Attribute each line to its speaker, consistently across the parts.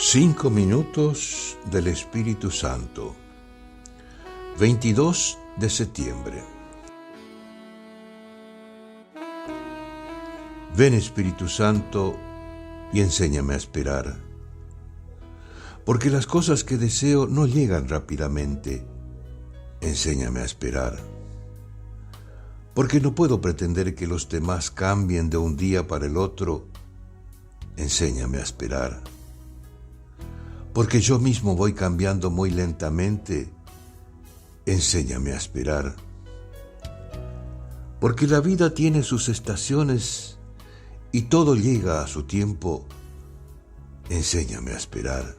Speaker 1: 5 minutos del Espíritu Santo. 22 de septiembre. Ven, Espíritu Santo, y enséñame a esperar. Porque las cosas que deseo no llegan rápidamente. Enséñame a esperar. Porque no puedo pretender que los demás cambien de un día para el otro. Enséñame a esperar. Porque yo mismo voy cambiando muy lentamente. Enséñame a esperar. Porque la vida tiene sus estaciones y todo llega a su tiempo. Enséñame a esperar.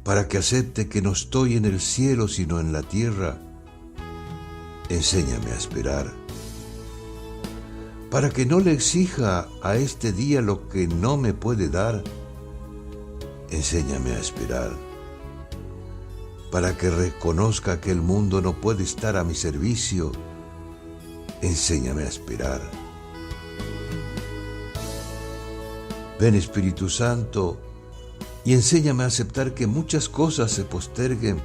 Speaker 1: Para que acepte que no estoy en el cielo sino en la tierra. Enséñame a esperar. Para que no le exija a este día lo que no me puede dar. Enséñame a esperar. Para que reconozca que el mundo no puede estar a mi servicio. Enséñame a esperar. Ven, Espíritu Santo, y enséñame a aceptar que muchas cosas se posterguen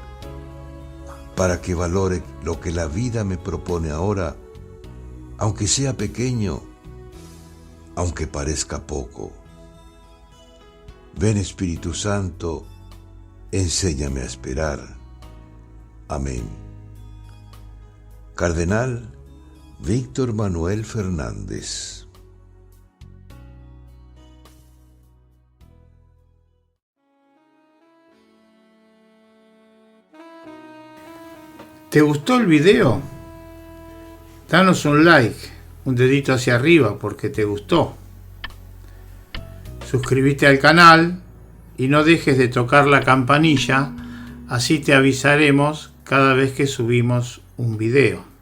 Speaker 1: para que valore lo que la vida me propone ahora, aunque sea pequeño, aunque parezca poco. Ven, Espíritu Santo, enséñame a esperar. Amén. Cardenal Víctor Manuel Fernández.
Speaker 2: ¿Te gustó el video? Danos un like, un dedito hacia arriba porque te gustó. Suscríbete al canal y no dejes de tocar la campanilla, así te avisaremos cada vez que subimos un video.